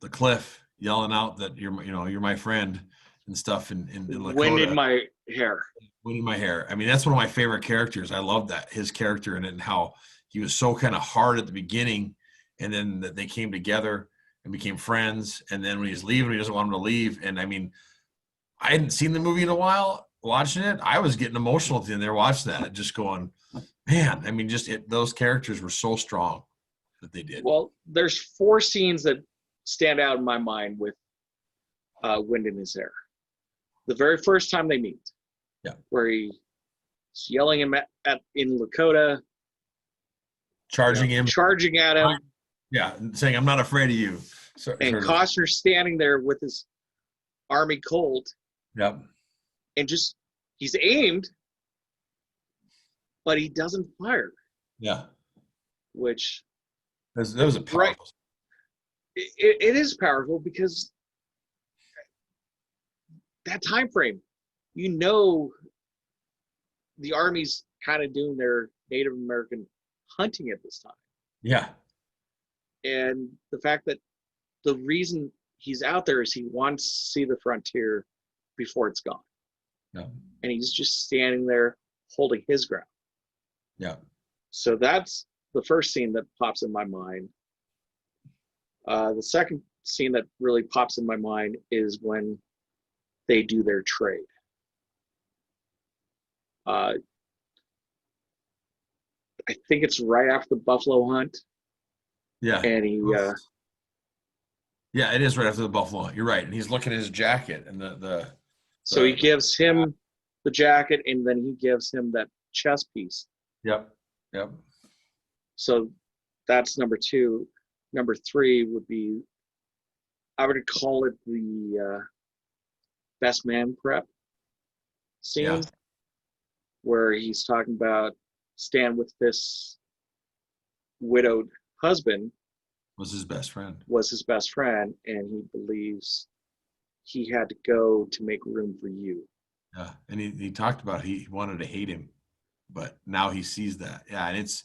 cliff yelling out that you're my friend and stuff in Lakota. Wind in my hair. Wind in my hair. That's one of my favorite characters. I love that, his character in it, and how he was so kind of hard at the beginning, and then that they came together and became friends. And then when he's leaving, he doesn't want him to leave. And I hadn't seen the movie in a while. Watching it, I was getting emotional at the end there watching that, just going, man. Those characters were so strong that they did. Well, there's 4 scenes that stand out in my mind with Wind in his hair. The very first time they meet, where he's yelling him in Lakota, charging at him, saying, "I'm not afraid of you." And Costner standing there with his army Colt. Yep. And he's aimed, but he doesn't fire. Yeah. Which that was a powerful. It is powerful because that time frame, the Army's kind of doing their Native American hunting at this time. Yeah. And the fact that the reason he's out there is he wants to see the frontier before it's gone. Yeah. And he's just standing there holding his ground. Yeah. So that's the first scene that pops in my mind. The second scene that really pops in my mind is when they do their trade. I think it's right after the buffalo hunt. Yeah. And he yeah, it is right after the buffalo hunt. You're right. And he's looking at his jacket and so he gives him the jacket, and then he gives him that chess piece. Yep. Yep. So that's number two. Number three would be, I would call it the best man prep scene, Yeah. where he's talking about Stan with this widowed husband Was his best friend. and he believes he had to go to make room for you. Yeah. And he talked about he wanted to hate him, but now he sees that. Yeah. And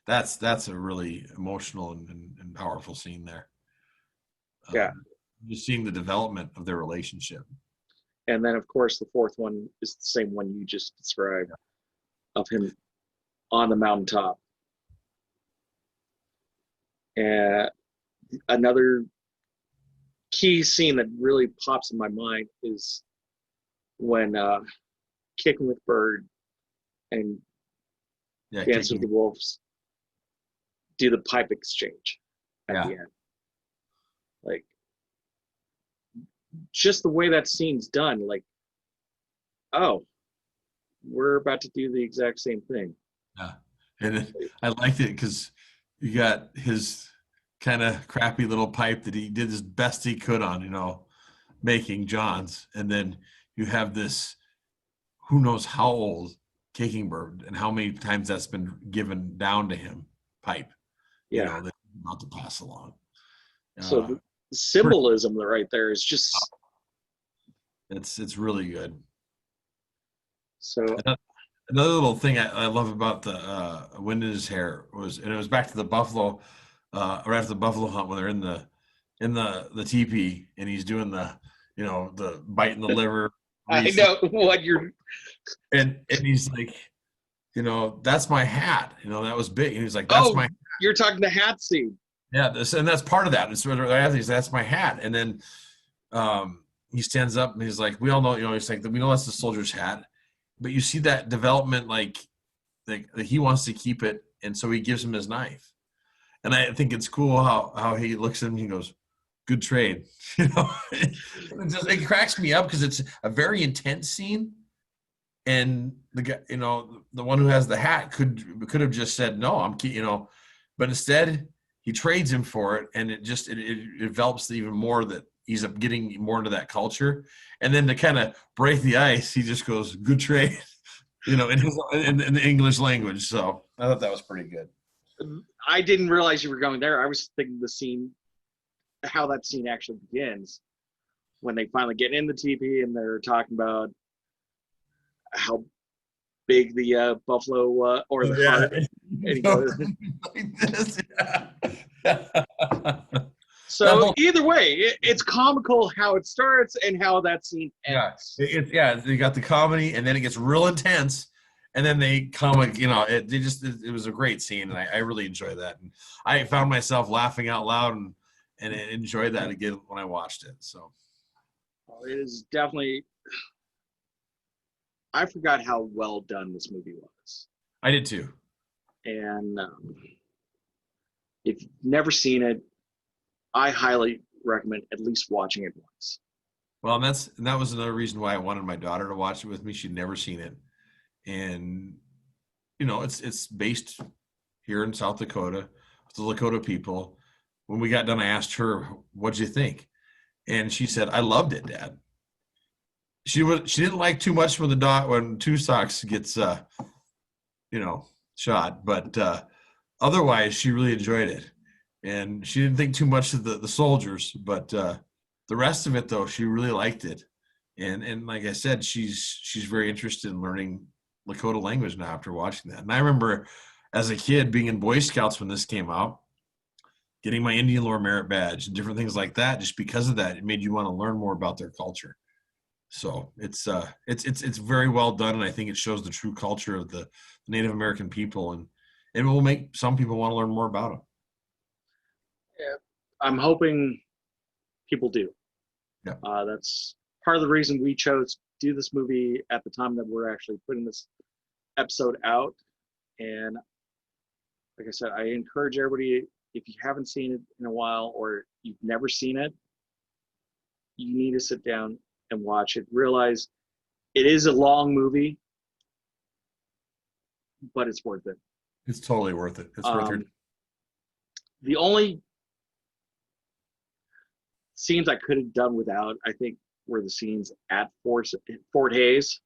that's a really emotional and powerful scene there. Yeah. Just seeing the development of their relationship. And then, of course, the fourth one is the same one you just described, of him on the mountaintop. And another key scene that really pops in my mind is when Kicking with Bird and Yeah. Dance with the Wolves do the pipe exchange at the end. Like, just the way that scene's done, like, oh, we're about to do the exact same thing. Yeah. And I liked it because you got his kind of crappy little pipe that he did his best he could on, making John's. And then you have this, who knows how old Kicking Bird and how many times that's been given down to him, pipe, Yeah. that he's about to pass along. So the symbolism right there is just, it's really good. so Another little thing I love about the wind in his hair was, and it was back to the buffalo, right after the buffalo hunt when they're in the teepee and he's doing the biting the liver. I know what you're, and he's like, that's my hat. That was big. And he's like, that's my. You're talking the hat scene. Yeah, and that's part of that. It's right after he's, that's my hat, and then he stands up and he's like, we all know, he's like, we know that's the soldier's hat. But you see that development, like he wants to keep it, and so he gives him his knife. And I think it's cool how he looks at him and he goes, "Good trade." It cracks me up because it's a very intense scene, and the guy, the one who has the hat could have just said, "No, I'm keeping," but instead he trades him for it, and it develops even more that he's getting more into that culture. And then to kind of break the ice, he just goes, "Good trade," in the English language. So I thought that was pretty good. I didn't realize you were going there. I was thinking the scene, how that scene actually begins, when they finally get in the teepee and they're talking about how big the buffalo or the heart. And he goes, like this, so either way, it's comical how it starts and how that scene ends. They got the comedy, and then it gets real intense, and then they comic. It was a great scene, and I really enjoyed that. And I found myself laughing out loud and enjoyed that again when I watched it. So it is definitely. I forgot how well done this movie was. I did too. And if you've never seen it, I highly recommend at least watching it once. Well, and that was another reason why I wanted my daughter to watch it with me. She'd never seen it, and it's based here in South Dakota with the Lakota people. When we got done, I asked her, "What'd you think?" And she said, "I loved it, Dad." She didn't like too much when Two Socks gets shot, but otherwise she really enjoyed it. And she didn't think too much of the soldiers, but the rest of it though, she really liked it. And like I said, she's very interested in learning Lakota language now after watching that. And I remember as a kid, being in Boy Scouts when this came out, getting my Indian Lore Merit Badge and different things like that, just because of that, it made you want to learn more about their culture. So it's very well done, and I think it shows the true culture of the Native American people, and it will make some people want to learn more about them. Yeah, I'm hoping people do. Yeah. That's part of the reason we chose to do this movie at the time that we're actually putting this episode out. And like I said, I encourage everybody, if you haven't seen it in a while or you've never seen it, you need to sit down and watch it. Realize it is a long movie, but it's worth it. It's totally worth it. It's worth it. The only scenes I could have done without, I think, were the scenes at Fort Hays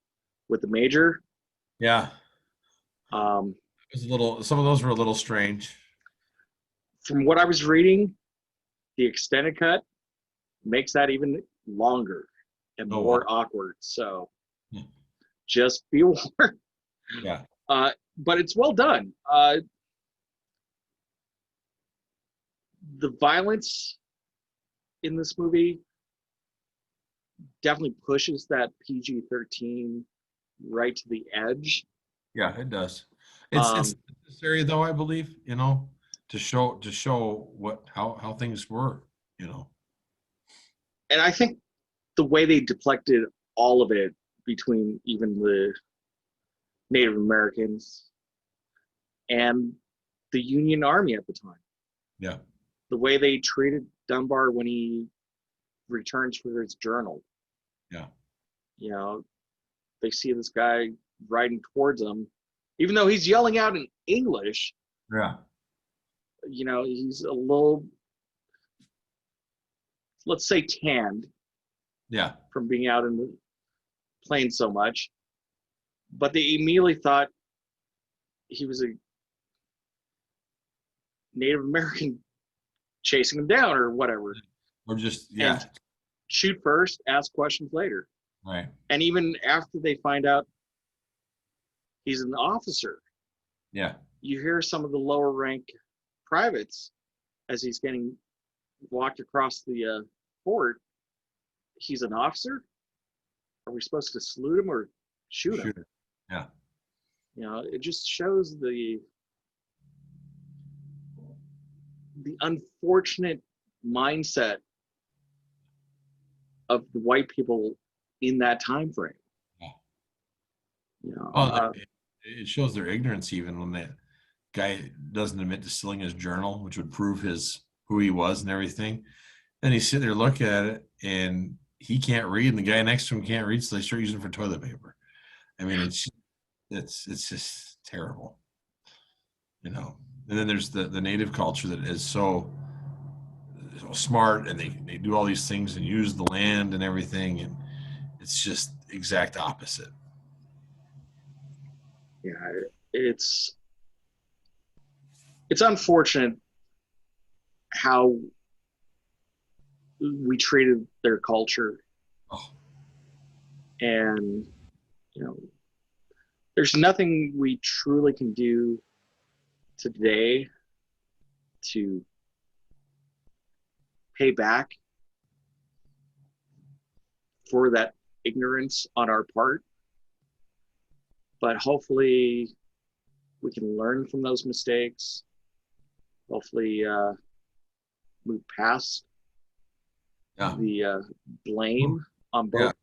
with the major. Yeah. It was a little. Some of those were a little strange. From what I was reading, the extended cut makes that even longer and more awkward. So just be warned. Yeah. But it's well done. The violence in this movie definitely pushes that PG-13 right to the edge. Yeah, it does. It's necessary, though, I believe, to show how things were, And I think the way they deflected all of it between even the Native Americans and the Union Army at the time. Yeah. The way they treated Dunbar when he returns for his journal. Yeah. They see this guy riding towards them, even though he's yelling out in English. Yeah. He's a little, let's say, tanned. Yeah. From being out in the plane so much. But they immediately thought he was a Native American chasing him down or whatever. Or just, yeah. And shoot first, ask questions later. Right. And even after they find out he's an officer, yeah, you hear some of the lower rank privates as he's getting walked across the fort. He's an officer? Are we supposed to salute him or shoot him? Yeah. It just shows the unfortunate mindset of the white people in that time frame. It shows their ignorance even when the guy doesn't admit to stealing his journal, which would prove who he was and everything. And he's sitting there looking at it, and he can't read, and the guy next to him can't read, so they start using it for toilet paper. I mean, it's just terrible, And then there's the native culture that is so smart, and they do all these things and use the land and everything, and it's just exact opposite. Yeah, it's unfortunate how we treated their culture. Oh. And there's nothing we truly can do today to pay back for that ignorance on our part. But hopefully we can learn from those mistakes. Hopefully move past the blame on both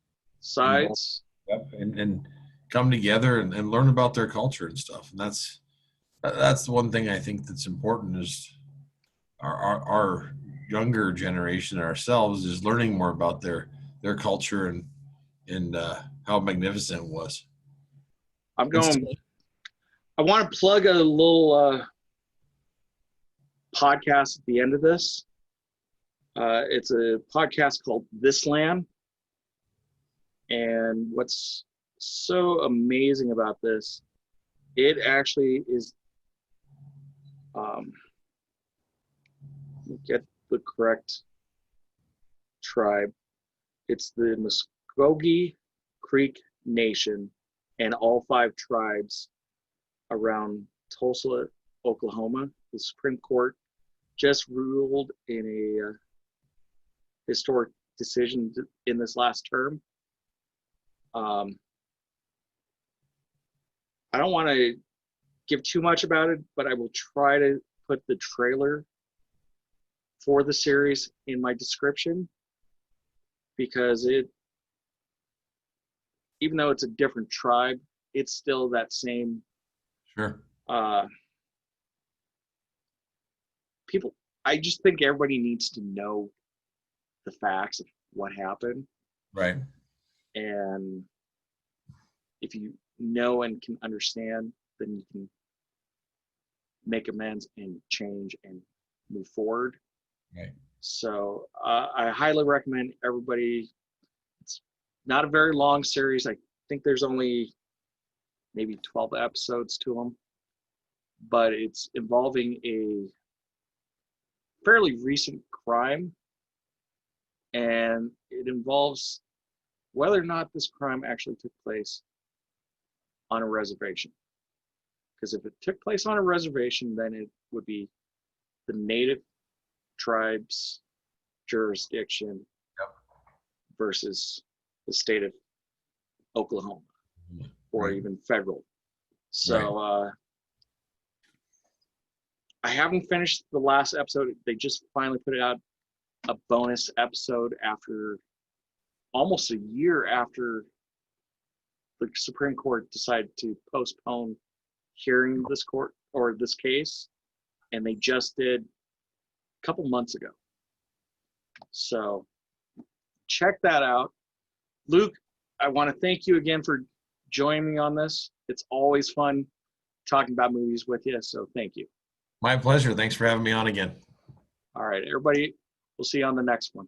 sides. Yep. And come together and learn about their culture and stuff. And that's the one thing I think that's important is our younger generation ourselves is learning more about their culture and how magnificent it was. I want to plug a little podcast at the end of this. It's a podcast called This Land. And what's so amazing about this, it actually is, get the correct tribe. It's the Muskogee Creek Nation and all 5 tribes around Tulsa, Oklahoma. The Supreme Court just ruled in a historic decision in this last term. I don't want to give too much about it, but I will try to put the trailer for the series in my description, because even though it's a different tribe, it's still that same Sure. people. I just think everybody needs to know the facts of what happened, Right. and if you know and can understand, then you can make amends and change and move forward. Right. So I highly recommend everybody. It's not a very long series. I think there's only maybe 12 episodes to them, but it's involving a fairly recent crime, and it involves whether or not this crime actually took place on a reservation. Because if it took place on a reservation, then it would be the native tribe's jurisdiction versus the state of Oklahoma, or even federal. So I haven't finished the last episode. They just finally put out a bonus episode after almost a year after the Supreme Court decided to postpone hearing this case, and they just did a couple months ago. So check that out. Luke, I want to thank you again for joining me on this. It's always fun talking about movies with you, so thank you. My pleasure. Thanks for having me on again. All right, everybody, we'll see you on the next one.